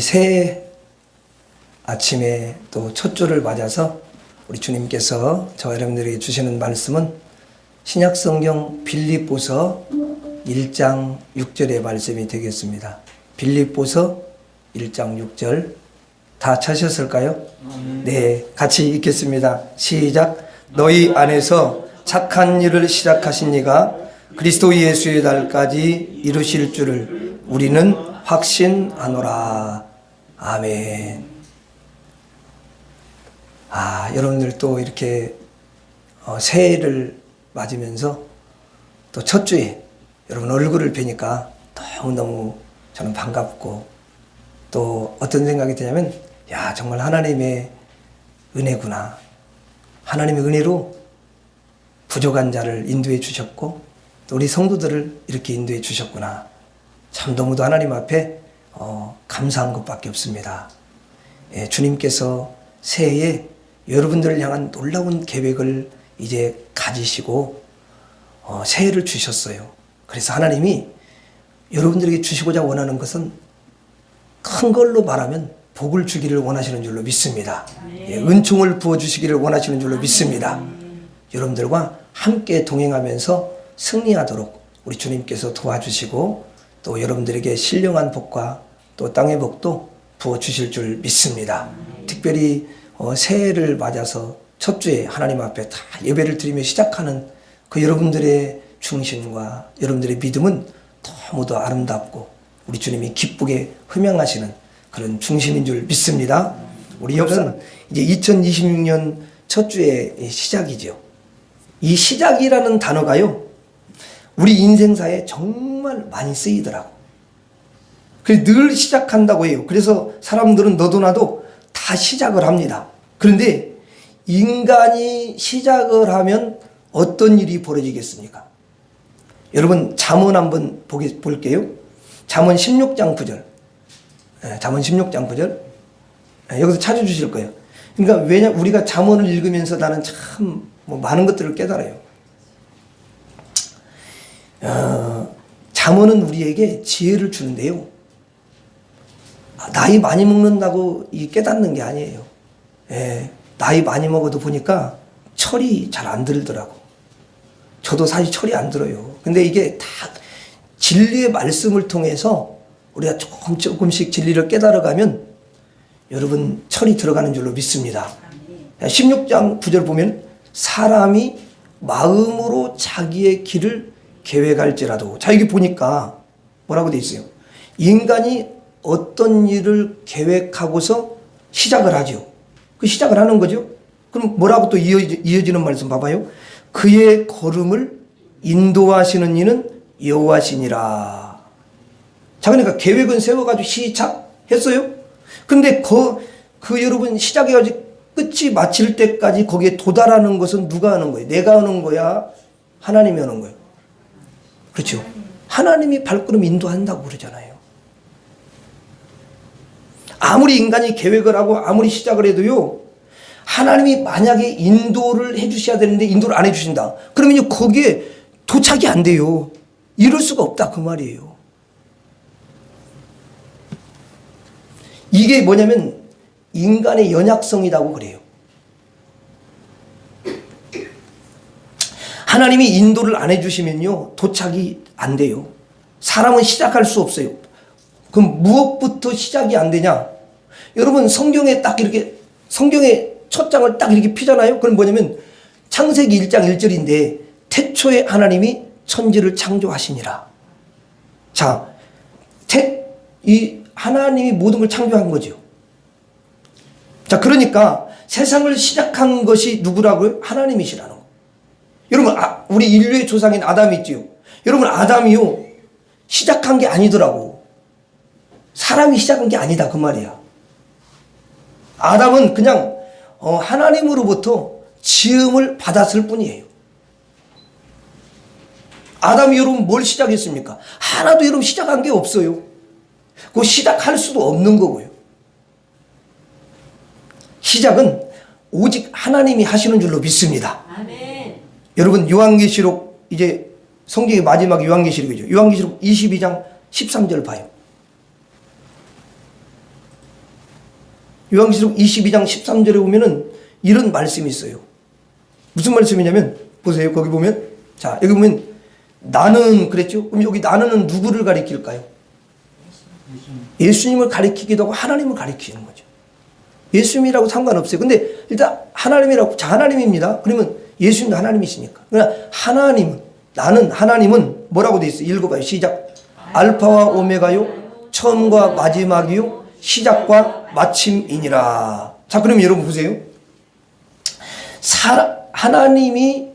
새 아침에 또 첫 주를 맞아서 우리 주님께서 저와 여러분들에게 주시는 말씀은 신약성경 빌립보서 1장 6절의 말씀이 되겠습니다. 빌립보서 1장 6절 다 찾으셨을까요? 네, 같이 읽겠습니다. 시작. 너희 안에서 착한 일을 시작하신 이가 그리스도 예수의 날까지 이루실 줄을 우리는 확신하노라. 아멘. 여러분들 또 이렇게 새해를 맞으면서 또 첫 주에 여러분 얼굴을 뵈니까 너무너무 저는 반갑고 또 어떤 생각이 드냐면 야, 정말 하나님의 은혜구나. 하나님의 은혜로 부족한 자를 인도해 주셨고 또 우리 성도들을 이렇게 인도해 주셨구나. 참 너무도 하나님 앞에 감사한 것밖에 없습니다. 예, 주님께서 새해에 여러분들을 향한 놀라운 계획을 이제 가지시고 새해를 주셨어요. 그래서 하나님이 여러분들에게 주시고자 원하는 것은 큰 걸로 말하면 복을 주기를 원하시는 줄로 믿습니다. 예, 은총을 부어주시기를 원하시는 줄로 믿습니다. 여러분들과 함께 동행하면서 승리하도록 우리 주님께서 도와주시고 또 여러분들에게 신령한 복과 또 땅의 복도 부어주실 줄 믿습니다. 특별히 새해를 맞아서 첫 주에 하나님 앞에 다 예배를 드리며 시작하는 그 여러분들의 중심과 여러분들의 믿음은 너무도 아름답고 우리 주님이 기쁘게 흠양하시는 그런 중심인 줄 믿습니다. 우리 역사는 이제 2026년 첫 주의 시작이죠. 이 시작이라는 단어가요, 우리 인생사에 정말 많이 쓰이더라고. 그래서 늘 시작한다고 해요. 그래서 사람들은 너도 나도 다 시작을 합니다. 그런데 인간이 시작을 하면 어떤 일이 벌어지겠습니까? 여러분 잠언 한번 볼게요. 잠언 16장 9절. 잠언 16장 9절. 여기서 찾아주실 거예요. 그러니까 왜냐 우리가 잠언을 읽으면서 나는 참 많은 것들을 깨달아요. 잠언은 우리에게 지혜를 주는데요. 나이 많이 먹는다고 깨닫는 게 아니에요. 예, 나이 많이 먹어도 보니까 철이 잘 안 들더라고. 저도 사실 철이 안 들어요. 근데 이게 다 진리의 말씀을 통해서 우리가 조금씩 진리를 깨달아가면 여러분 철이 들어가는 줄로 믿습니다. 16장 9절 보면 사람이 마음으로 자기의 길을 계획할지라도, 자 여기 보니까 뭐라고 돼 있어요? 인간이 어떤 일을 계획하고서 시작을 하죠. 그 시작을 하는 거죠. 그럼 뭐라고 또 이어지는 말씀 봐봐요. 그의 걸음을 인도하시는 이는 여호와시니라. 자, 그러니까 계획은 세워가지고 시작했어요. 근데 그 여러분 시작해가지고 끝이 마칠 때까지 거기에 도달하는 것은 누가 하는 거예요? 내가 하는 거야? 하나님이 하는 거예요? 그렇죠. 하나님이 발걸음 인도한다고 그러잖아요. 아무리 인간이 계획을 하고 아무리 시작을 해도요, 하나님이 만약에 인도를 해주셔야 되는데 인도를 안 해주신다. 그러면 거기에 도착이 안 돼요. 이룰 수가 없다 그 말이에요. 이게 뭐냐면 인간의 연약성이라고 그래요. 하나님이 인도를 안 해주시면요 도착이 안 돼요. 사람은 시작할 수 없어요. 그럼 무엇부터 시작이 안 되냐? 여러분 성경에 딱 이렇게 성경의 첫 장을 딱 이렇게 피잖아요. 그럼 뭐냐면 창세기 1장 1절인데 태초에 하나님이 천지를 창조하시니라. 자, 이 하나님이 모든 걸 창조한 거죠. 자, 그러니까 세상을 시작한 것이 누구라고요? 하나님이시라는 거. 여러분, 우리 인류의 조상인 아담이 있지요. 여러분, 아담이요 시작한 게 아니더라고. 사람이 시작한 게 아니다 그 말이야. 아담은 그냥 하나님으로부터 지음을 받았을 뿐이에요. 아담이 여러분 뭘 시작했습니까? 하나도 여러분 시작한 게 없어요. 그거 시작할 수도 없는 거고요. 시작은 오직 하나님이 하시는 줄로 믿습니다. 아멘. 여러분 요한계시록 이제 성경의 마지막 요한계시록이죠. 요한계시록 22장 13절 봐요. 요한계시록 22장 13절에 보면은 이런 말씀이 있어요. 무슨 말씀이냐면 보세요. 거기 보면, 자, 여기 보면 나는 그랬죠. 그럼 여기 나는은 누구를 가리킬까요? 예수님을 가리키기도 하고 하나님을 가리키는 거죠. 예수님이라고 상관없어요. 근데 일단 하나님이라고, 자, 하나님입니다. 그러면 예수님도 하나님이시니까. 그러나 하나님은, 나는 하나님은 뭐라고 돼 있어요? 읽어봐요. 시작. 알파와 오메가요, 처음과 마지막이요, 시작과 마침이니라. 자, 그러면 여러분 보세요. 하나님이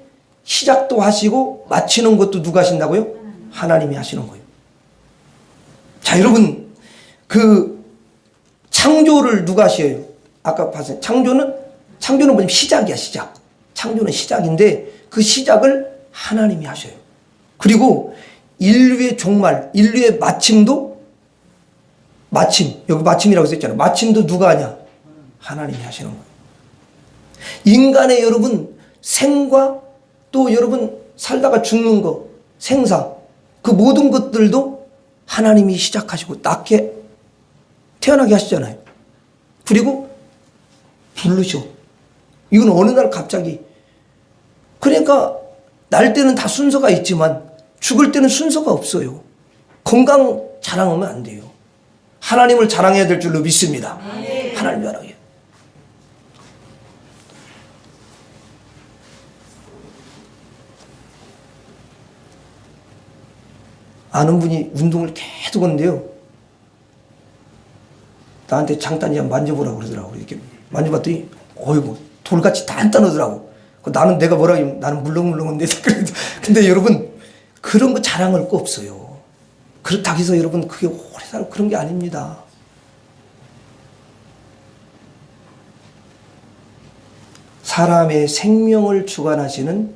시작도 하시고 마치는 것도 누가 하신다고요? 하나님이 하시는 거예요. 자, 여러분, 그 창조를 누가 하셔요? 아까 봤어요. 창조는 뭐냐면 시작이야, 시작. 창조는 시작인데 그 시작을 하나님이 하셔요. 그리고 인류의 종말, 인류의 마침도, 마침, 여기 마침이라고 썼잖아요. 마침도 누가 하냐? 하나님이 하시는 거예요. 인간의 여러분 생과 또 여러분 살다가 죽는 거, 생사, 그 모든 것들도 하나님이 시작하시고 낳게, 태어나게 하시잖아요. 그리고 부르셔. 이건 어느 날 갑자기. 그러니까 날 때는 다 순서가 있지만 죽을 때는 순서가 없어요. 건강 자랑하면 안 돼요. 하나님을 자랑해야 될 줄로 믿습니다. 하나님 자랑해요. 아는 분이 운동을 계속 하는데요. 나한테 장단이 한번 만져보라고 그러더라고. 이렇게 만져봤더니, 어이구, 돌같이 단단하더라고. 나는 내가 뭐라 하면 나는 물렁물렁한데. 근데 여러분, 그런 거 자랑할 거 없어요. 그렇다고 해서 여러분, 그게 오래 살고 그런 게 아닙니다. 사람의 생명을 주관하시는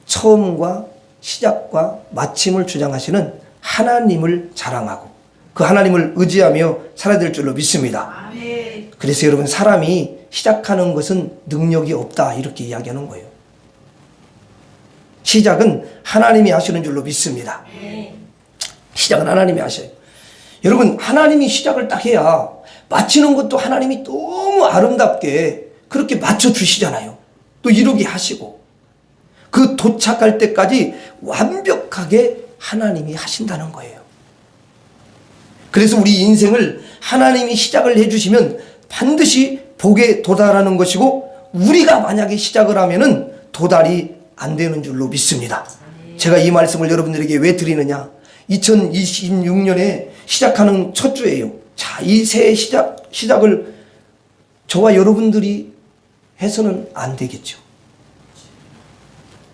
처음과 시작과 마침을 주장하시는 하나님을 자랑하고 그 하나님을 의지하며 살아야 될 줄로 믿습니다. 아멘. 그래서 여러분, 사람이 시작하는 것은 능력이 없다 이렇게 이야기하는 거예요. 시작은 하나님이 하시는 줄로 믿습니다. 시작은 하나님이 하셔요. 여러분, 하나님이 시작을 딱 해야 마치는 것도 하나님이 너무 아름답게 그렇게 맞춰주시잖아요. 또 이루게 하시고 그 도착할 때까지 완벽하게 하나님이 하신다는 거예요. 그래서 우리 인생을 하나님이 시작을 해주시면 반드시 복에 도달하는 것이고, 우리가 만약에 시작을 하면은 도달이 안 되는 줄로 믿습니다. 제가 이 말씀을 여러분들에게 왜 드리느냐? 2026년에 시작하는 첫 주예요. 자, 이 새해 시작을 저와 여러분들이 해서는 안 되겠죠.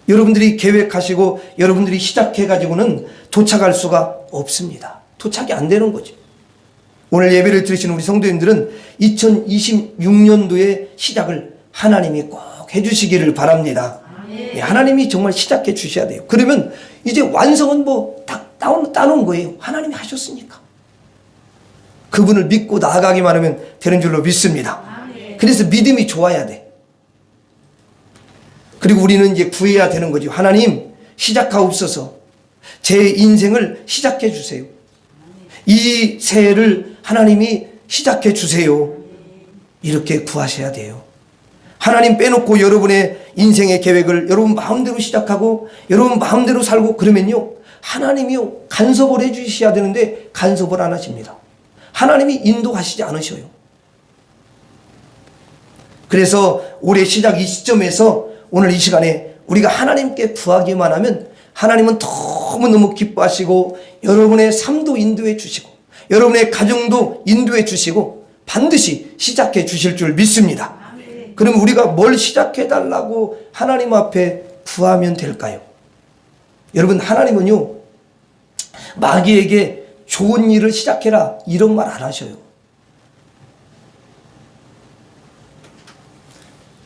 여러분들이 계획하시고 여러분들이 시작해가지고는 도착할 수가 없습니다. 도착이 안 되는 거죠. 오늘 예배를 들으시는 우리 성도님들은 2026년도의 시작을 하나님이 꼭 해주시기를 바랍니다. 예, 하나님이 정말 시작해 주셔야 돼요. 그러면 이제 완성은 뭐 딱 따놓은 거예요. 하나님이 하셨으니까. 그분을 믿고 나아가기만 하면 되는 줄로 믿습니다. 그래서 믿음이 좋아야 돼. 그리고 우리는 이제 구해야 되는 거죠. 하나님, 시작하옵소서. 제 인생을 시작해 주세요. 이 새해를 하나님이 시작해 주세요. 이렇게 구하셔야 돼요. 하나님 빼놓고 여러분의 인생의 계획을 여러분 마음대로 시작하고 여러분 마음대로 살고 그러면요, 하나님이요 간섭을 해 주셔야 되는데 간섭을 안 하십니다. 하나님이 인도하시지 않으셔요. 그래서 올해 시작 이 시점에서 오늘 이 시간에 우리가 하나님께 구하기만 하면 하나님은 너무너무 기뻐하시고 여러분의 삶도 인도해 주시고 여러분의 가정도 인도해 주시고 반드시 시작해 주실 줄 믿습니다. 그럼 우리가 뭘 시작해 달라고 하나님 앞에 구하면 될까요? 여러분, 하나님은요 마귀에게 좋은 일을 시작해라 이런 말 안 하셔요.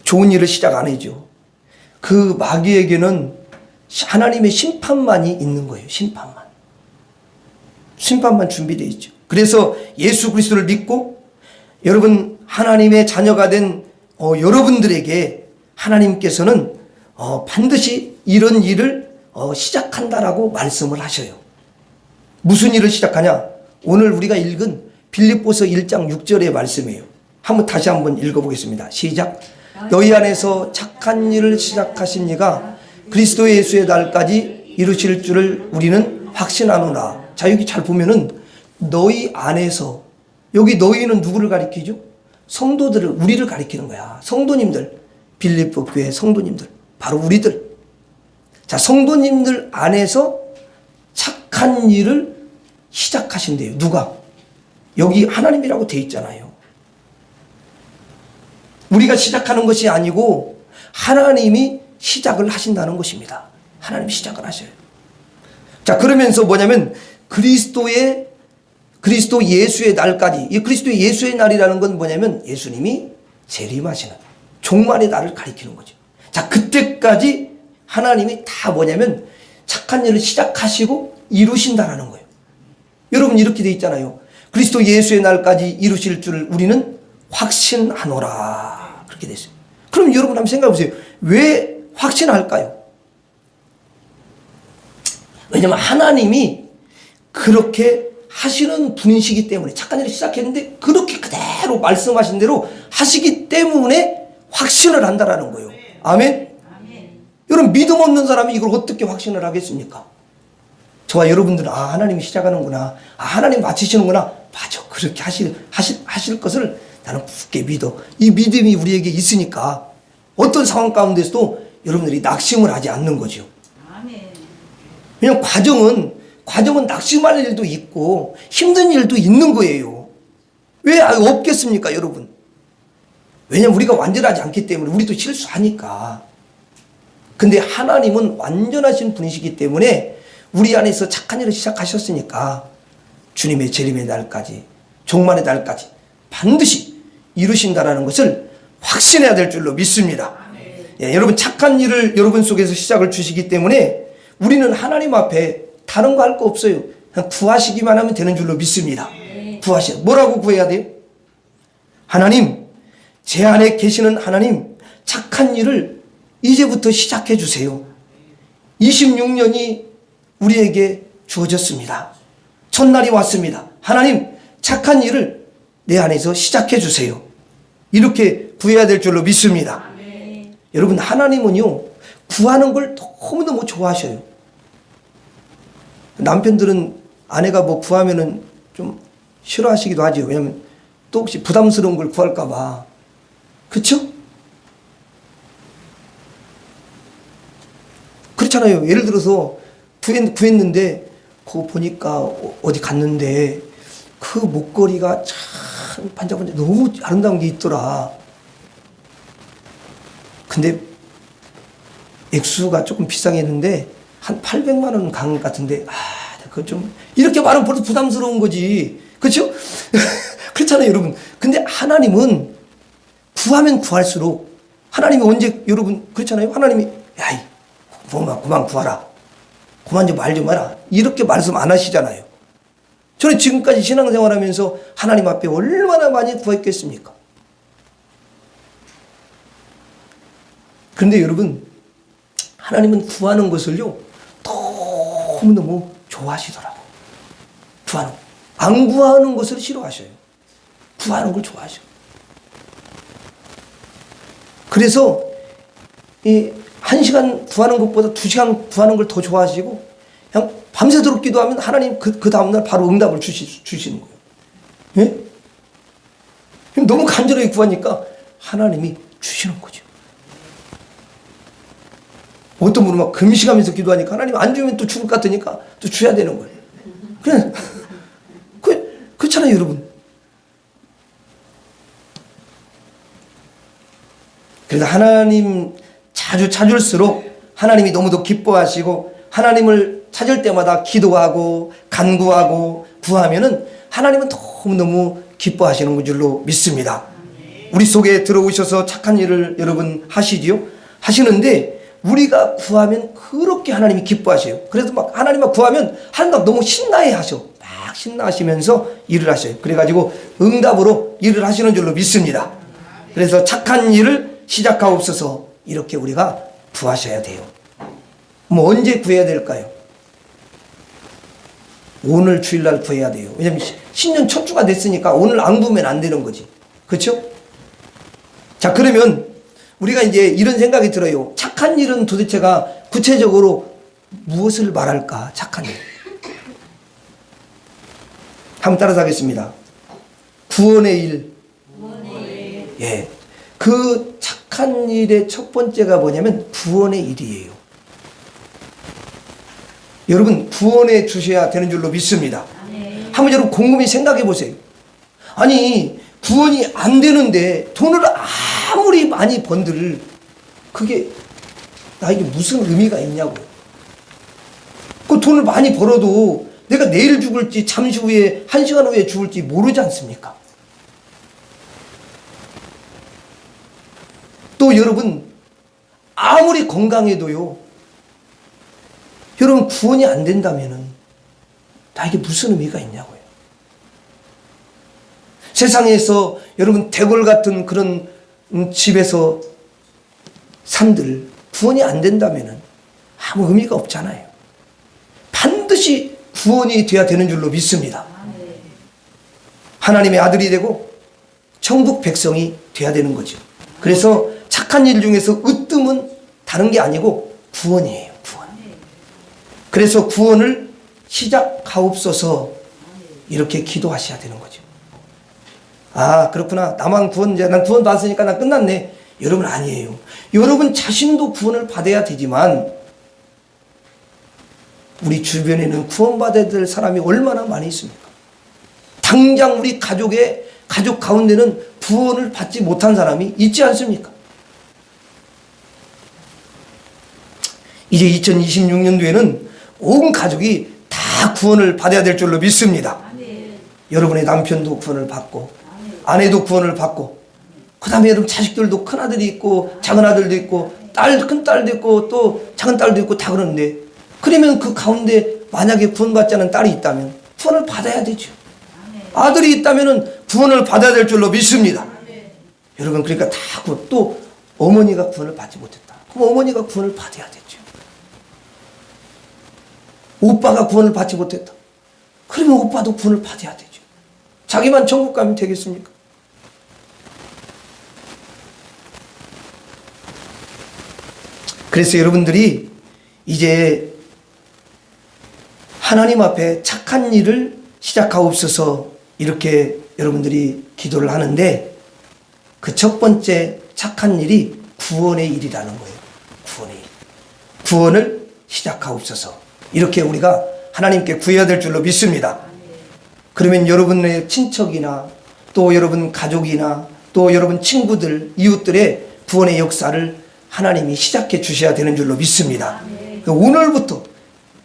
좋은 일을 시작 안 해죠. 그 마귀에게는 하나님의 심판만이 있는 거예요. 심판만 준비되어 있죠. 그래서 예수 그리스도를 믿고 여러분 하나님의 자녀가 된 여러분들에게 하나님께서는 반드시 이런 일을 시작한다라고 말씀을 하셔요. 무슨 일을 시작하냐? 오늘 우리가 읽은 빌립보서 1장 6절의 말씀이에요. 한번 다시 한번 읽어보겠습니다. 시작. 너희 안에서 착한 일을 시작하신 이가 그리스도 예수의 날까지 이루실 줄을 우리는 확신하노라. 자, 여기 잘 보면은 너희 안에서, 여기 너희는 누구를 가리키죠? 성도들을, 우리를 가리키는 거야. 성도님들, 빌립보 교회 성도님들, 바로 우리들. 자, 성도님들 안에서 착한 일을 시작하신대요. 누가? 여기 하나님이라고 돼 있잖아요. 우리가 시작하는 것이 아니고 하나님이 시작을 하신다는 것입니다. 하나님이 시작을 하셔요. 자, 그러면서 뭐냐면 그리스도 예수의 날까지, 이 그리스도 예수의 날이라는 건 뭐냐면 예수님이 재림하시는 종말의 날을 가리키는 거죠. 자, 그때까지 하나님이 다 뭐냐면 착한 일을 시작하시고 이루신다라는 거예요. 여러분, 이렇게 돼 있잖아요. 그리스도 예수의 날까지 이루실 줄을 우리는 확신하노라. 그렇게 됐어요. 그럼 여러분 한번 생각해 보세요. 왜 확신할까요? 왜냐면 하나님이 그렇게 하시는 분이시기 때문에, 착한 일을 시작했는데 그렇게 그대로 말씀하신 대로 하시기 때문에 확신을 한다라는 거예요. 아멘? 여러분, 믿음 없는 사람이 이걸 어떻게 확신을 하겠습니까? 저와 여러분들은 하나님이 시작하는구나, 하나님 마치시는구나, 맞아, 그렇게 하실 것을 나는 굳게 믿어. 이 믿음이 우리에게 있으니까 어떤 상황 가운데서도 여러분들이 낙심을 하지 않는 거죠. 왜냐면 과정은 낙심할 일도 있고 힘든 일도 있는 거예요. 왜 없겠습니까, 여러분? 왜냐면 우리가 완전하지 않기 때문에, 우리도 실수하니까. 근데 하나님은 완전하신 분이시기 때문에 우리 안에서 착한 일을 시작하셨으니까 주님의 재림의 날까지, 종말의 날까지 반드시 이루신다라는 것을 확신해야 될 줄로 믿습니다. 예, 여러분, 착한 일을 여러분 속에서 시작을 주시기 때문에 우리는 하나님 앞에 다른 거 할 거 없어요. 그냥 구하시기만 하면 되는 줄로 믿습니다. 구하시라. 뭐라고 구해야 돼요? 하나님, 제 안에 계시는 하나님, 착한 일을 이제부터 시작해 주세요. 26년이 우리에게 주어졌습니다. 첫날이 왔습니다. 하나님, 착한 일을 내 안에서 시작해 주세요. 이렇게 구해야 될 줄로 믿습니다. 여러분, 하나님은요, 구하는 걸 너무너무 좋아하셔요. 남편들은 아내가 뭐 구하면은 좀 싫어하시기도 하죠. 왜냐면 또 혹시 부담스러운 걸 구할까봐. 그렇죠? 그렇잖아요. 예를 들어서 구했는데 그거 보니까 어디 갔는데 그 목걸이가 참 반짝반짝 너무 아름다운 게 있더라. 근데 액수가 조금 비싸게 했는데 한 800만 원 간 것 같은데, 그거 좀 이렇게 말하면 벌써 부담스러운 거지. 그렇죠? 그렇잖아요, 여러분. 근데 하나님은 구하면 구할수록, 하나님이 언제, 여러분 그렇잖아요. 하나님이 야이 그만 구하라, 그만 좀 말 좀 해라, 이렇게 말씀 안 하시잖아요. 저는 지금까지 신앙생활하면서 하나님 앞에 얼마나 많이 구했겠습니까? 그런데 여러분, 하나님은 구하는 것을요 너무너무 좋아하시더라고요. 구하는 거. 안 구하는 것을 싫어하셔요. 구하는 걸 좋아하셔요. 그래서 이 1시간 구하는 것보다 2시간 구하는 걸 더 좋아하시고, 그냥 밤새도록 기도하면 하나님 그 다음날 바로 응답을 주시는 거예요. 예? 너무 간절하게 구하니까 하나님이 주시는 거죠. 어떤 분은 막 금식하면서 기도하니까 하나님 안 주면 또 죽을 것 같으니까 또 줘야 되는 거예요. 그래, 그렇잖아요, 여러분. 그래서 하나님 자주 찾을수록 하나님이 너무도 기뻐하시고, 하나님을 찾을 때마다 기도하고 간구하고 구하면은 하나님은 너무너무 기뻐하시는 줄로 믿습니다. 우리 속에 들어오셔서 착한 일을 여러분 하시지요? 하시는데 우리가 구하면 그렇게 하나님이 기뻐하셔요. 그래서 막 하나님 막 구하면 하나님 너무 신나해 하셔. 막 신나하시면서 일을 하셔요. 그래가지고 응답으로 일을 하시는 줄로 믿습니다. 그래서 착한 일을 시작하옵소서, 이렇게 우리가 구하셔야 돼요. 뭐 언제 구해야 될까요? 오늘 주일날 구해야 돼요. 왜냐면 신년 첫 주가 됐으니까 오늘 안 구하면 안 되는 거지. 그렇죠? 자, 그러면 우리가 이제 이런 생각이 들어요. 착한 일은 도대체가 구체적으로 무엇을 말할까? 착한 일. 한번 따라서 하겠습니다. 구원의 일. 예. 그 착한 일의 첫 번째가 뭐냐면 구원의 일이에요. 여러분, 구원해 주셔야 되는 줄로 믿습니다. 한번 여러분 곰곰이 생각해 보세요. 아니, 구원이 안 되는데 돈을 아무리 많이 번들 그게 나에게 무슨 의미가 있냐고요. 그 돈을 많이 벌어도 내가 내일 죽을지 잠시 후에 1시간 후에 죽을지 모르지 않습니까? 또 여러분 아무리 건강해도요, 여러분 구원이 안 된다면은 나에게 무슨 의미가 있냐고요. 세상에서 여러분 대궐 같은 그런 집에서 산들 구원이 안 된다면은 아무 의미가 없잖아요. 반드시 구원이 돼야 되는 줄로 믿습니다. 하나님의 아들이 되고 천국 백성이 돼야 되는 거죠. 그래서 착한 일 중에서 으뜸은 다른 게 아니고 구원이에요. 구원. 그래서 구원을 시작하옵소서 이렇게 기도하셔야 되는 거죠. 아, 그렇구나. 나만 구원, 이제 난 구원 받았으니까 난 끝났네. 여러분 아니에요. 여러분 자신도 구원을 받아야 되지만 우리 주변에는 구원받아야 될 사람이 얼마나 많이 있습니까? 당장 우리 가족 가운데는 구원을 받지 못한 사람이 있지 않습니까? 이제 2026년도에는 온 가족이 다 구원을 받아야 될 줄로 믿습니다. 여러분의 남편도 구원을 받고 아내도 구원을 받고 그 다음에 여러분 자식들도 큰아들이 있고 작은아들도 있고 큰딸도 있고 또 작은딸도 있고 다 그러는데, 그러면 그 가운데 만약에 구원받지 않은 딸이 있다면 구원을 받아야 되죠. 아들이 있다면 구원을 받아야 될 줄로 믿습니다. 여러분, 그러니까 다 또 어머니가 구원을 받지 못했다. 그럼 어머니가 구원을 받아야 되죠. 오빠가 구원을 받지 못했다. 그러면 오빠도 구원을 받아야 되죠. 자기만 천국 가면 되겠습니까? 그래서 여러분들이 이제 하나님 앞에 착한 일을 시작하옵소서 이렇게 여러분들이 기도를 하는데, 그 첫 번째 착한 일이 구원의 일이라는 거예요. 구원의 일. 구원을 시작하옵소서 이렇게 우리가 하나님께 구해야 될 줄로 믿습니다. 그러면 여러분의 친척이나 또 여러분 가족이나 또 여러분 친구들, 이웃들의 구원의 역사를 하나님이 시작해 주셔야 되는 줄로 믿습니다. 그러니까 오늘부터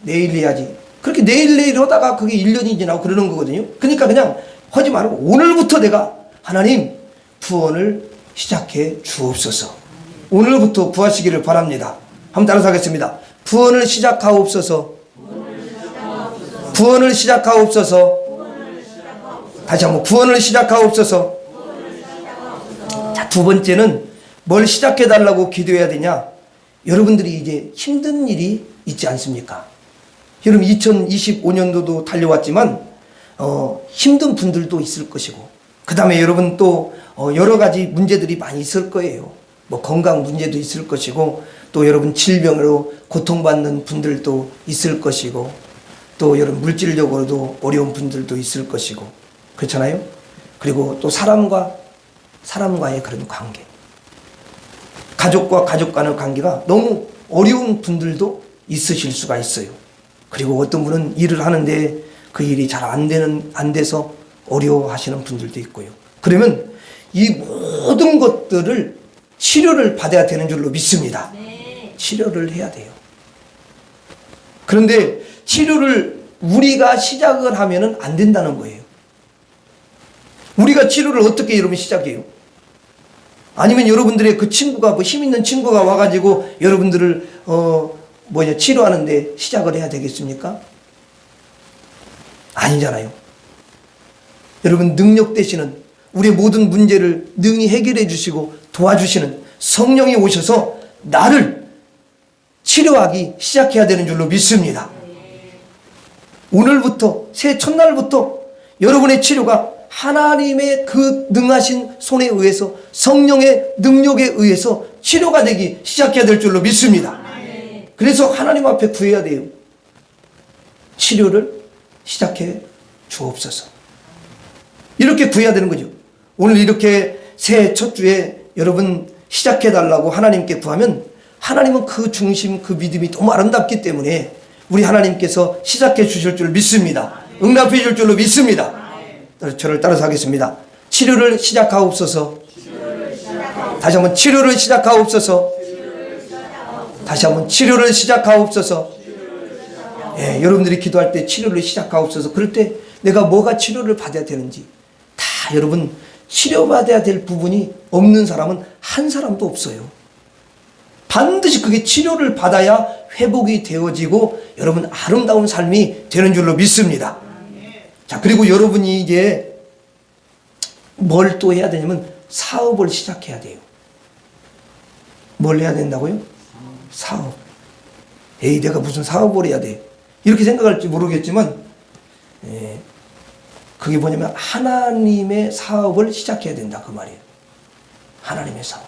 내일 해야지. 그렇게 내일 하다가 그게 1년이 지나고 그러는 거거든요. 그러니까 그냥 하지 말고 오늘부터 내가 하나님 구원을 시작해 주옵소서. 오늘부터 구하시기를 바랍니다. 한번 따라서 하겠습니다. 구원을 시작하옵소서. 구원을 시작하옵소서. 다시 한번 구원을 시작하옵소서. 자, 두 번째는 뭘 시작해 달라고 기도해야 되냐? 여러분들이 이제 힘든 일이 있지 않습니까? 여러분 2025년도도 달려왔지만 힘든 분들도 있을 것이고, 그 다음에 여러분 또 여러 가지 문제들이 많이 있을 거예요. 뭐 건강 문제도 있을 것이고, 또 여러분 질병으로 고통받는 분들도 있을 것이고, 또 여러분 물질적으로도 어려운 분들도 있을 것이고, 그렇잖아요. 그리고 또 사람과의 그런 관계, 가족과 가족 간의 관계가 너무 어려운 분들도 있으실 수가 있어요. 그리고 어떤 분은 일을 하는데 그 일이 잘 안 돼서 어려워하시는 분들도 있고요. 그러면 이 모든 것들을 치료를 받아야 되는 줄로 믿습니다. 치료를 해야 돼요. 그런데 치료를 우리가 시작을 하면은 안 된다는 거예요. 우리가 치료를 어떻게 여러분 시작해요? 아니면 여러분들의 그 친구가 뭐 힘 있는 친구가 와가지고 여러분들을 치료하는데 시작을 해야 되겠습니까? 아니잖아요. 여러분 능력 되시는, 우리의 모든 문제를 능히 해결해 주시고 도와주시는 성령이 오셔서 나를 치료하기 시작해야 되는 줄로 믿습니다. 오늘부터, 새해 첫날부터 여러분의 치료가 하나님의 그 능하신 손에 의해서 성령의 능력에 의해서 치료가 되기 시작해야 될 줄로 믿습니다. 그래서 하나님 앞에 구해야 돼요. 치료를 시작해 주옵소서. 이렇게 구해야 되는 거죠. 오늘 이렇게 새해 첫 주에 여러분 시작해 달라고 하나님께 구하면 하나님은 그 중심, 그 믿음이 너무 아름답기 때문에 우리 하나님께서 시작해 주실 줄 믿습니다. 응답해 줄 줄로 믿습니다. 저를 따라서 하겠습니다. 치료를 시작하옵소서. 다시 한번 치료를 시작하옵소서. 다시 한번 치료를 시작하옵소서. 예, 여러분들이 기도할 때 치료를 시작하옵소서. 그럴 때 내가 뭐가 치료를 받아야 되는지 다 여러분 치료받아야 될 부분이 없는 사람은 한 사람도 없어요. 반드시 그게 치료를 받아야 회복이 되어지고 여러분 아름다운 삶이 되는 줄로 믿습니다. 자, 그리고 여러분이 이제 뭘 또 해야 되냐면 사업을 시작해야 돼요. 뭘 해야 된다고요? 사업. 에이, 내가 무슨 사업을 해야 돼. 이렇게 생각할지 모르겠지만, 그게 뭐냐면 하나님의 사업을 시작해야 된다. 그 말이에요. 하나님의 사업.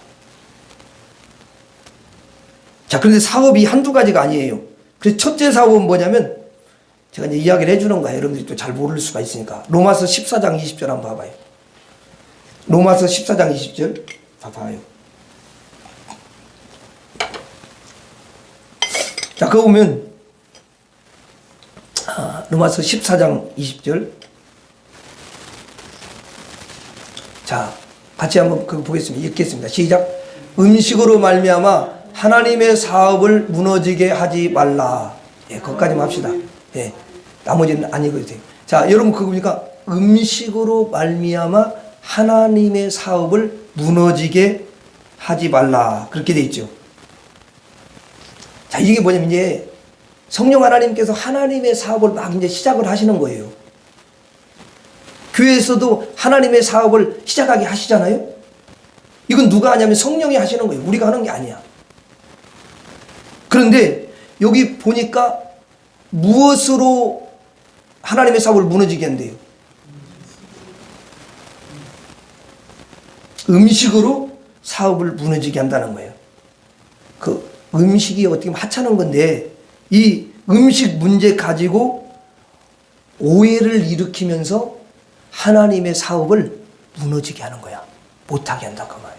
자, 그런데 사업이 한두 가지가 아니에요. 그래서 첫째 사업은 뭐냐면, 제가 이제 이야기를 해주는 거예요. 여러분들이 또 잘 모를 수가 있으니까. 로마서 14장 20절 한번 봐봐요. 로마서 14장 20절 봐봐요. 자, 그거 보면 로마서 14장 20절. 자, 같이 한번 그거 보겠습니다. 읽겠습니다. 시작. 음식으로 말미암아 하나님의 사업을 무너지게 하지 말라. 예, 거기까지만 합시다. 예, 나머지는 안 읽어도 돼요. 자, 여러분 그거 보니까 음식으로 말미암아 하나님의 사업을 무너지게 하지 말라. 그렇게 돼 있죠. 자, 이게 뭐냐면 이제 성령 하나님께서 하나님의 사업을 막 이제 시작을 하시는 거예요. 교회에서도 하나님의 사업을 시작하게 하시잖아요. 이건 누가 하냐면 성령이 하시는 거예요. 우리가 하는 게 아니야. 그런데 여기 보니까 무엇으로 하나님의 사업을 무너지게 한대요? 음식으로 사업을 무너지게 한다는 거예요. 그 음식이 어떻게 보면 하찮은 건데 이 음식 문제 가지고 오해를 일으키면서 하나님의 사업을 무너지게 하는 거야. 못하게 한다 그 말이에요.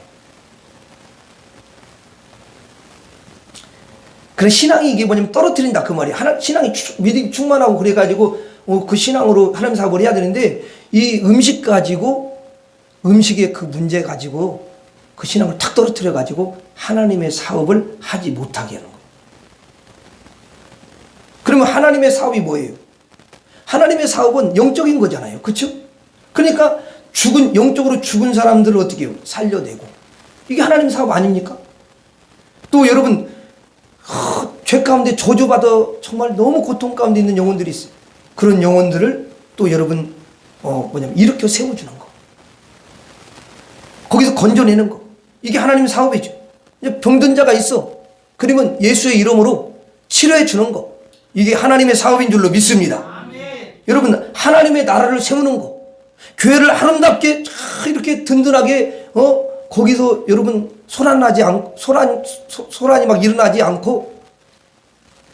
그런 신앙이 이게 뭐냐면 떨어뜨린다 그 말이에요. 신앙이 믿음이 충만하고 그래가지고 그 신앙으로 하나님 사업을 해야 되는데 이 음식 가지고 음식의 그 문제 가지고 그 신앙을 탁 떨어뜨려 가지고 하나님의 사업을 하지 못하게 하는 거예요. 그러면 하나님의 사업이 뭐예요? 하나님의 사업은 영적인 거잖아요. 그렇죠? 그러니까 영적으로 죽은 사람들을 어떻게 해요? 살려내고. 이게 하나님의 사업 아닙니까? 또 여러분 죄 가운데 저주받아 정말 너무 고통 가운데 있는 영혼들이 있어요. 그런 영혼들을 또 여러분 뭐냐면 일으켜 세워주는 거. 거기서 건져내는 거. 이게 하나님의 사업이죠. 병든 자가 있어. 그러면 예수의 이름으로 치료해 주는 거. 이게 하나님의 사업인 줄로 믿습니다. 아멘. 여러분 하나님의 나라를 세우는 거. 교회를 아름답게 이렇게 든든하게 거기서 여러분 소란이 막 일어나지 않고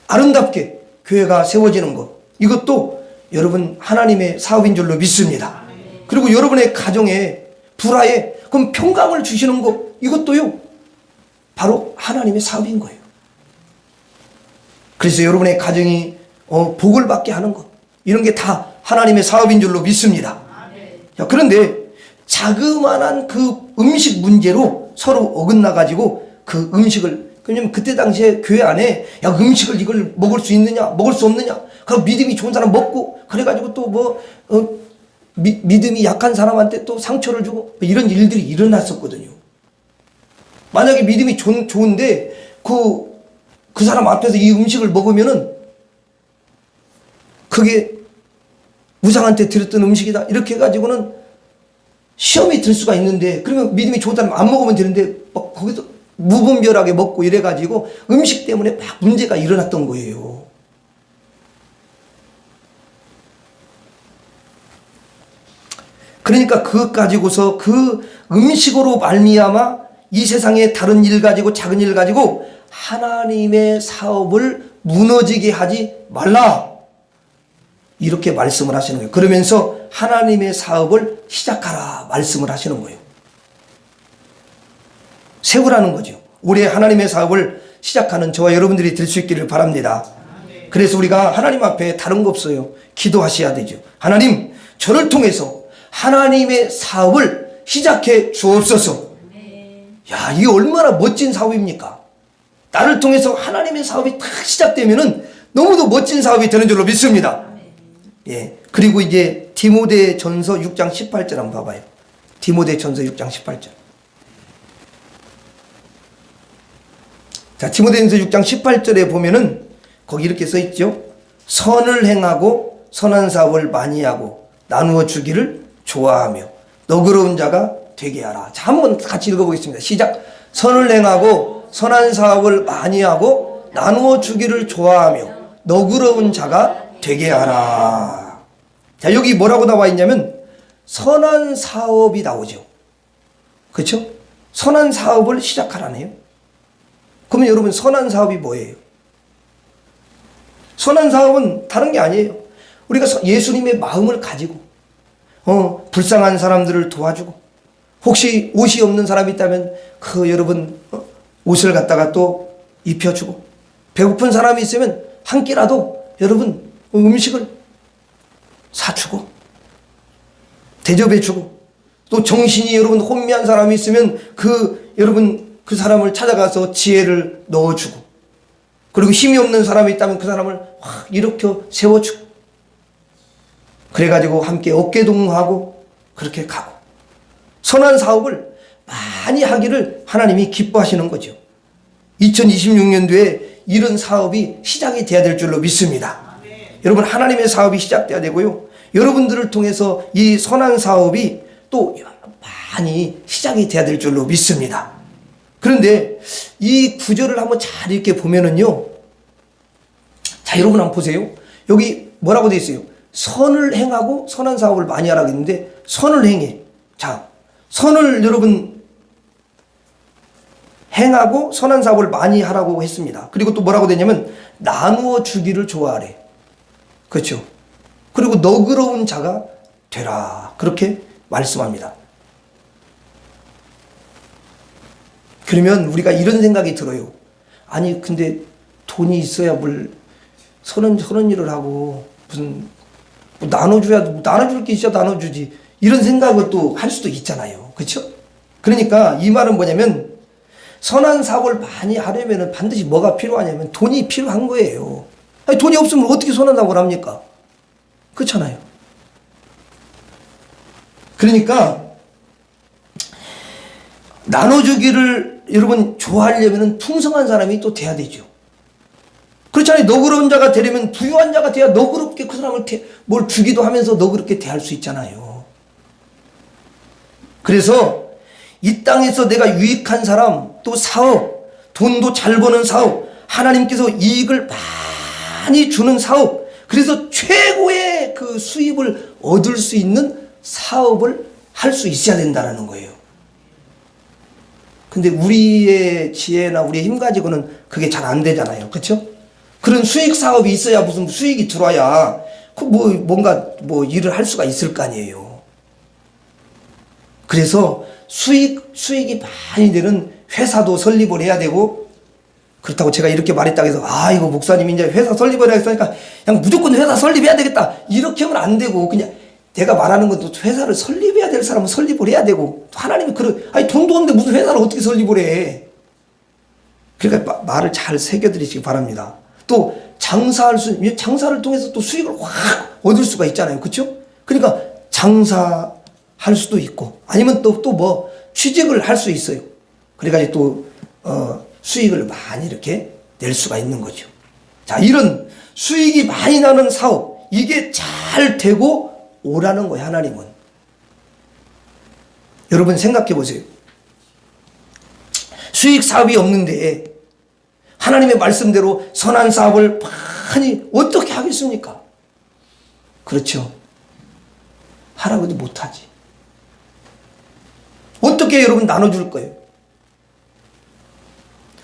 아름답게 교회가 세워지는 것. 이것도 여러분 하나님의 사업인 줄로 믿습니다. 그리고 여러분의 가정에 불화에 그럼 평강을 주시는 것. 이것도요 바로 하나님의 사업인 거예요. 그래서 여러분의 가정이 복을 받게 하는 것. 이런 게 다 하나님의 사업인 줄로 믿습니다. 자, 그런데 자그마한 그 음식 문제로 서로 어긋나 가지고 그 음식을 왜냐면 그때 당시에 교회 안에 야 음식을 이걸 먹을 수 있느냐 먹을 수 없느냐 그럼 믿음이 좋은 사람 먹고 그래가지고 또 믿음이 약한 사람한테 또 상처를 주고 이런 일들이 일어났었거든요. 만약에 믿음이 좋은데 그 사람 앞에서 이 음식을 먹으면은 그게 우상한테 드렸던 음식이다 이렇게 해가지고는 시험이 들 수가 있는데 그러면 믿음이 좋다면 안 먹으면 되는데 막 거기서 무분별하게 먹고 이래가지고 음식 때문에 막 문제가 일어났던 거예요. 그러니까 그것 가지고서 그 음식으로 말미암아 이 세상에 다른 일 가지고 작은 일 가지고 하나님의 사업을 무너지게 하지 말라. 이렇게 말씀을 하시는 거예요. 그러면서 하나님의 사업을 시작하라 말씀을 하시는 거예요. 세우라는 거죠. 올해 하나님의 사업을 시작하는 저와 여러분들이 될 수 있기를 바랍니다. 그래서 우리가 하나님 앞에 다른 거 없어요. 기도하셔야 되죠. 하나님, 저를 통해서 하나님의 사업을 시작해 주옵소서. 야, 이게 얼마나 멋진 사업입니까? 나를 통해서 하나님의 사업이 딱 시작되면은 너무도 멋진 사업이 되는 줄로 믿습니다. 예. 그리고 이제 디모데전서 6장 18절 한번 봐봐요. 디모데전서 6장 18절. 자, 디모데전서 6장 18절에 보면은 거기 이렇게 써 있죠. 선을 행하고 선한 사업을 많이 하고 나누어 주기를 좋아하며 너그러운 자가 되게 하라. 자, 한번 같이 읽어보겠습니다. 시작. 선을 행하고 선한 사업을 많이 하고 나누어 주기를 좋아하며 너그러운 자가 되게 하라. 자, 여기 뭐라고 나와 있냐면 선한 사업이 나오죠. 그렇죠? 선한 사업을 시작하라네요. 그러면 여러분, 선한 사업이 뭐예요? 선한 사업은 다른 게 아니에요. 우리가 예수님의 마음을 가지고 불쌍한 사람들을 도와주고, 혹시 옷이 없는 사람이 있다면 그 여러분 옷을 갖다가 또 입혀주고, 배고픈 사람이 있으면 한 끼라도 여러분 음식을 사주고 대접해주고, 또 정신이 여러분 혼미한 사람이 있으면 여러분 그 사람을 찾아가서 지혜를 넣어주고, 그리고 힘이 없는 사람이 있다면 그 사람을 확 일으켜 세워주고, 그래가지고 함께 어깨동무하고 그렇게 가고, 선한 사업을 많이 하기를 하나님이 기뻐하시는 거죠. 2026년도에 이런 사업이 시작이 돼야 될 줄로 믿습니다. 여러분, 하나님의 사업이 시작돼야 되고요, 여러분들을 통해서 이 선한 사업이 또 많이 시작이 돼야 될 줄로 믿습니다. 그런데 이 구절을 한번 잘 이렇게 보면은요, 자, 여러분 한번 보세요. 여기 뭐라고 되어 있어요? 선을 행하고 선한 사업을 많이 하라고 했는데 선을 행해. 자, 선을 여러분 행하고 선한 사업을 많이 하라고 했습니다. 그리고 또 뭐라고 되냐면 나누어 주기를 좋아하래. 그렇죠? 그리고 너그러운 자가 되라. 그렇게 말씀합니다. 그러면 우리가 이런 생각이 들어요. 아니, 근데 돈이 있어야 뭘 선한 일을 하고 무슨 뭐 나눠줄 게 있어야 나눠주지, 이런 생각을 또 할 수도 있잖아요. 그렇죠? 그러니까 이 말은 뭐냐면 선한 사업을 많이 하려면 반드시 뭐가 필요하냐면 돈이 필요한 거예요. 아니, 돈이 없으면 어떻게 선한 사업을 합니까? 그렇잖아요. 그러니까 나눠주기를 여러분 좋아하려면 풍성한 사람이 또 돼야 되죠. 그렇잖아요. 너그러운 자가 되려면 부유한 자가 돼야 너그럽게 그 사람을 뭘 주기도 하면서 너그럽게 대할 수 있잖아요. 그래서 이 땅에서 내가 유익한 사람, 또 사업, 돈도 잘 버는 사업, 하나님께서 이익을 많이 주는 사업, 그래서 최고의 그 수입을 얻을 수 있는 사업을 할 수 있어야 된다는 거예요. 근데 우리의 지혜나 우리의 힘 가지고는 그게 잘 안 되잖아요. 그렇죠? 그런 수익 사업이 있어야 무슨 수익이 들어와야 뭔가 일을 할 수가 있을 거 아니에요. 그래서 수익이 많이 되는 회사도 설립을 해야 되고, 그렇다고 제가 이렇게 말했다고 해서 이거 목사님 이제 회사 설립을 해야겠으니까 그냥 무조건 회사 설립해야 되겠다, 이렇게 하면 안 되고, 그냥 내가 말하는 것도 회사를 설립해야 될 사람은 설립을 해야 되고, 하나님이 돈도 없는데 무슨 회사를 어떻게 설립을 해. 그러니까 말을 잘 새겨드리시기 바랍니다. 또 장사를 통해서 또 수익을 확 얻을 수가 있잖아요. 그렇죠? 그러니까 장사할 수도 있고, 아니면 또 취직을 할 수 있어요. 그래가지고 또 수익을 많이 이렇게 낼 수가 있는 거죠. 자, 이런 수익이 많이 나는 사업, 이게 잘 되고 오라는 거예요, 하나님은. 여러분 생각해 보세요. 수익 사업이 없는데 하나님의 말씀대로 선한 사업을 많이 어떻게 하겠습니까? 그렇죠. 하라고 해도 못하지. 어떻게 여러분 나눠줄 거예요?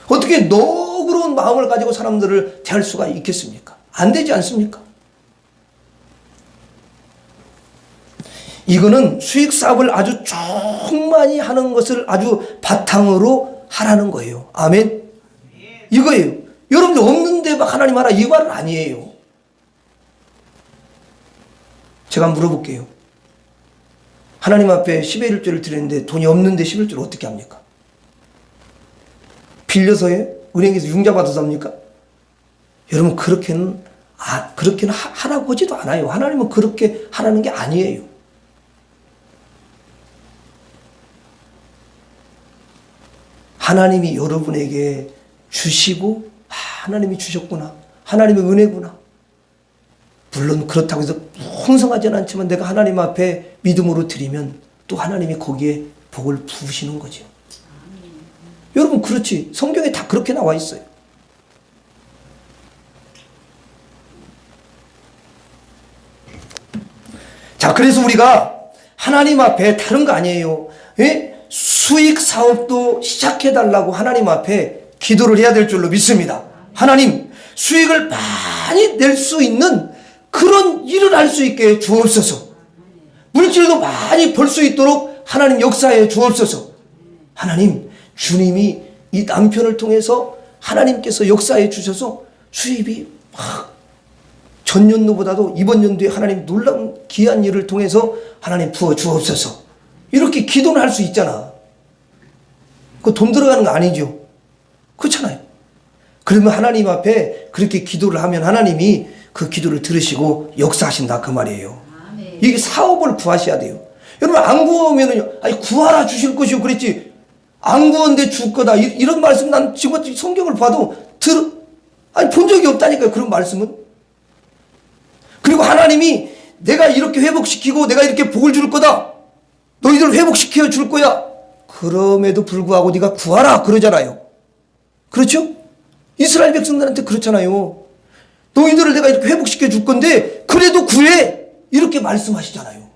어떻게 너그러운 마음을 가지고 사람들을 대할 수가 있겠습니까? 안 되지 않습니까? 이거는 수익 사업을 아주 충만히 하는 것을 아주 바탕으로 하라는 거예요. 아멘. 이거예요. 여러분들 없는데 막 하나님 하라 이 말은 아니에요. 제가 물어볼게요. 하나님 앞에 10의 1조를 드렸는데 돈이 없는데 11조를 어떻게 합니까? 빌려서 해? 은행에서 융자 받아서 합니까? 여러분 그렇게는 하라고 하지도 않아요. 하나님은 그렇게 하라는 게 아니에요. 하나님이 여러분에게 주시고 하나님이 주셨구나. 하나님의 은혜구나. 물론 그렇다고 해서 풍성하지는 않지만 내가 하나님 앞에 믿음으로 드리면 또 하나님이 거기에 복을 부으시는 거죠. 여러분 그렇지. 성경에 다 그렇게 나와 있어요. 자, 그래서 우리가 하나님 앞에 다른 거 아니에요. 예? 수익 사업도 시작해달라고 하나님 앞에 기도를 해야 될 줄로 믿습니다. 하나님, 수익을 많이 낼 수 있는 그런 일을 할 수 있게 주옵소서. 물질도 많이 벌 수 있도록 하나님 역사해 주옵소서. 하나님, 주님이 이 남편을 통해서 하나님께서 역사해 주셔서 수입이 막 전년도보다도 이번 연도에 하나님 놀라운 귀한 일을 통해서 하나님 부어 주옵소서. 이렇게 기도를 할 수 있잖아. 그 돈 들어가는 거 아니죠. 그렇잖아요. 그러면 하나님 앞에 그렇게 기도를 하면 하나님이 그 기도를 들으시고 역사하신다 그 말이에요. 이게 사업을 구하셔야 돼요. 여러분 안 구하면은 아니 구하라 주실 것이요 그랬지. 안 구한데 줄 거다 이런 말씀 난 지금 성경을 봐도 본 적이 없다니까요. 그런 말씀은. 그리고 하나님이 내가 이렇게 회복시키고 내가 이렇게 복을 줄 거다. 너희들 회복시켜 줄 거야. 그럼에도 불구하고 네가 구하라 그러잖아요. 그렇죠? 이스라엘 백성들한테 그렇잖아요. 너희들을 내가 이렇게 회복시켜 줄 건데 그래도 구해. 이렇게 말씀하시잖아요.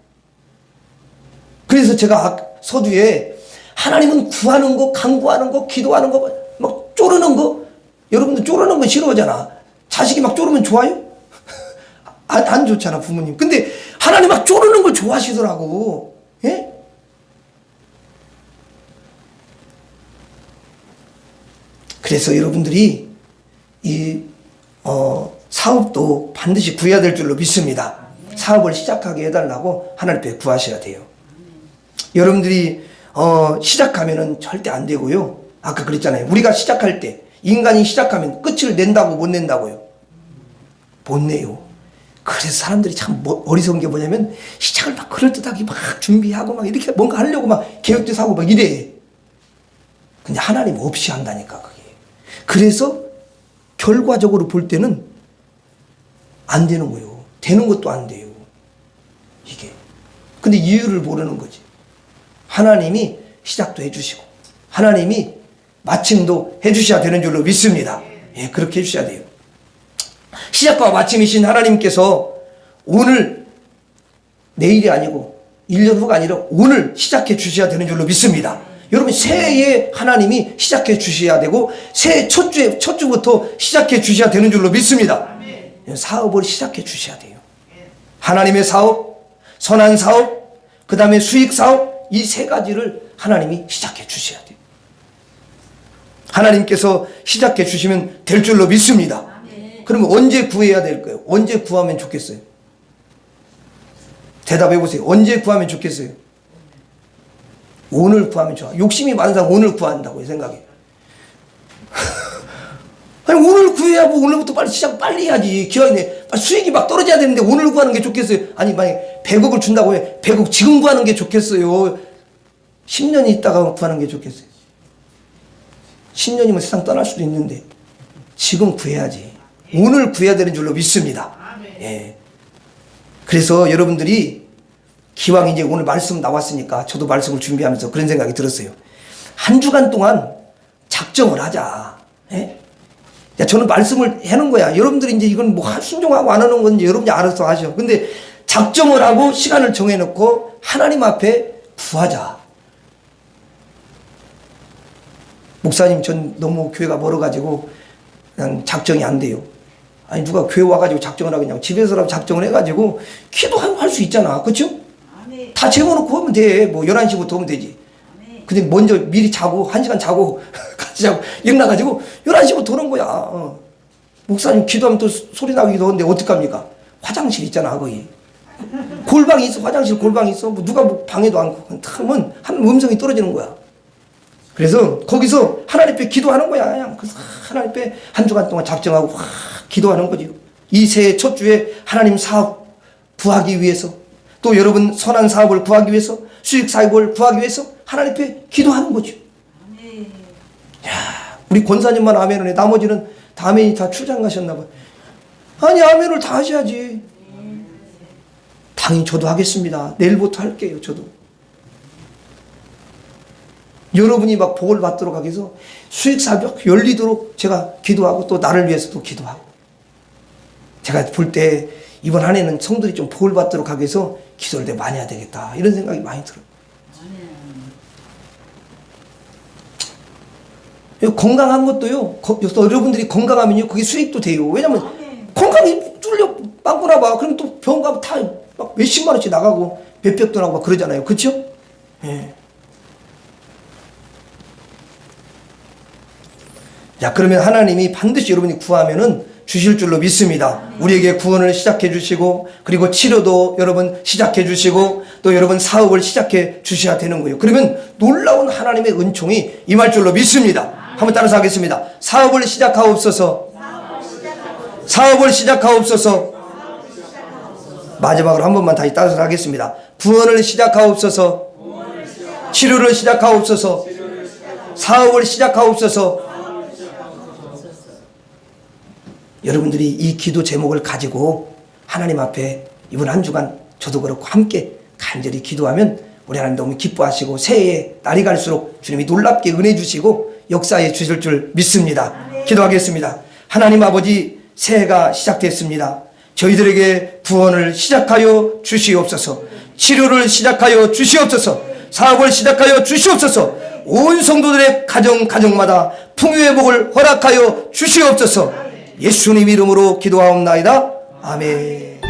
그래서 제가 서두에 하나님은 구하는 거, 간구하는 거, 기도하는 거, 막 쪼르는 거. 여러분들 쪼르는 거 싫어하잖아. 자식이 막 쪼르면 좋아요? 안 좋잖아, 부모님. 근데 하나님 막 쪼르는 걸 좋아하시더라고. 예? 그래서 여러분들이 이 사업도 반드시 구해야 될 줄로 믿습니다. 사업을 시작하게 해달라고 하나님 앞에 구하셔야 돼요. 여러분들이 시작하면은 절대 안 되고요. 아까 그랬잖아요. 우리가 시작할 때 인간이 시작하면 끝을 낸다고 못 낸다고요. 못 내요. 그래서 사람들이 참 어리석은 게 뭐냐면 시작을 막 그럴듯하게 막 준비하고 막 이렇게 뭔가 하려고 막 계획도 사고 막 이래. 근데 하나님 없이 한다니까 그게. 그래서 결과적으로 볼 때는 안 되는 거예요. 되는 것도 안 돼요. 이게. 근데 이유를 모르는 거지. 하나님이 시작도 해주시고 하나님이 마침도 해주셔야 되는 줄로 믿습니다. 예, 그렇게 해주셔야 돼요. 시작과 마침이신 하나님께서 오늘 내일이 아니고 1년 후가 아니라 오늘 시작해 주셔야 되는 줄로 믿습니다. 여러분 새해에 하나님이 시작해 주셔야 되고 새해 첫 주부터 시작해 주셔야 되는 줄로 믿습니다. 사업을 시작해 주셔야 돼요. 하나님의 사업, 선한 사업, 그 다음에 수익 사업 이 세 가지를 하나님이 시작해 주셔야 돼요. 하나님께서 시작해 주시면 될 줄로 믿습니다. 그러면 언제 구해야 될까요? 언제 구하면 좋겠어요? 대답해 보세요. 언제 구하면 좋겠어요? 오늘 구하면 좋아. 욕심이 많은 사람 오늘 구한다고 생각해. 아니 오늘 구해야 뭐 오늘부터 빨리 해야지. 기왕이네. 수익이 막 떨어져야 되는데 오늘 구하는 게 좋겠어요? 아니 만약에 100억을 준다고 해. 100억 지금 구하는 게 좋겠어요? 10년이 있다가 구하는 게 좋겠어요? 10년이면 세상 떠날 수도 있는데 지금 구해야지. 오늘 구해야 되는 줄로 믿습니다. 예. 그래서 여러분들이 기왕 이제 오늘 말씀 나왔으니까 저도 말씀을 준비하면서 그런 생각이 들었어요. 한 주간 동안 작정을 하자. 예? 야, 저는 말씀을 해놓은 거야. 여러분들이 이제 이건 뭐 순종하고 안 하는 건 여러분이 알아서 하셔. 근데 작정을 하고 시간을 정해놓고 하나님 앞에 구하자. 목사님 전 너무 교회가 멀어가지고 그냥 작정이 안 돼요. 아니 누가 교회 와가지고 작정을 하겠냐고. 집에서라도 작정을 해가지고 기도할 수 있잖아. 그렇죠? 다 재워놓고 하면 돼. 뭐 11시부터 하면 되지. 근데 먼저 미리 자고 1시간 자고 같이 자고 일어나가지고 11시부터 오는 거야. 목사님 기도하면 또 소리 나기도 하는데 어떡합니까? 화장실 있잖아 거기. 골방이 있어. 화장실 골방이 있어. 뭐 누가 뭐 방해도 않고 하면 한 음성이 떨어지는 거야. 그래서 거기서 하나님 앞에 기도하는 거야. 그냥 그래서 하나님 앞에 한 주간 동안 작정하고 기도하는 거지. 이 새해 첫 주에 하나님 사업 구하기 위해서, 또 여러분 선한 사업을 구하기 위해서, 수익 사업을 구하기 위해서 하나님 앞에 기도하는 거죠. 야, 우리 권사님만 아멘을 해. 나머지는 다 아멘이 다 출장 가셨나 봐. 아니 아멘을 다 하셔야지. 당연히 저도 하겠습니다. 내일부터 할게요. 저도. 여러분이 막 복을 받도록 하기 위해서 수익사업 열리도록 제가 기도하고, 또 나를 위해서도 기도하고, 제가 볼 때 이번 한 해는 성들이 좀 복을 받도록 하기 위해서 기도를 더 많이 해야 되겠다, 이런 생각이 많이 들어요. 건강한 것도요, 여러분들이 건강하면요 그게 수익도 돼요. 왜냐면 건강이 뚫려 빵꾸나 봐. 그럼 또 병원 가면 다 막 몇십만 원씩 나가고 몇백도 나가고 막 그러잖아요. 그렇죠? 예. 자, 그러면 하나님이 반드시 여러분이 구하면은 주실 줄로 믿습니다. 우리에게 구원을 시작해 주시고, 그리고 치료도 여러분 시작해 주시고, 또 여러분 사업을 시작해 주셔야 되는 거예요. 그러면 놀라운 하나님의 은총이 임할 줄로 믿습니다. 한번 따라서 하겠습니다. 사업을 시작하옵소서. 사업을 시작하옵소서. 마지막으로 한 번만 다시 따라서 하겠습니다. 구원을 시작하옵소서. 치료를 시작하옵소서. 사업을 시작하옵소서. 여러분들이 이 기도 제목을 가지고 하나님 앞에 이번 한 주간 저도 그렇고 함께 간절히 기도하면 우리 하나님 너무 기뻐하시고, 새해에 날이 갈수록 주님이 놀랍게 은혜 주시고 역사해 주실 줄 믿습니다. 기도하겠습니다. 하나님 아버지, 새해가 시작됐습니다. 저희들에게 구원을 시작하여 주시옵소서. 치료를 시작하여 주시옵소서. 사업을 시작하여 주시옵소서. 온 성도들의 가정마다 풍요의 복을 허락하여 주시옵소서. 예수님 이름으로 기도하옵나이다. 아멘.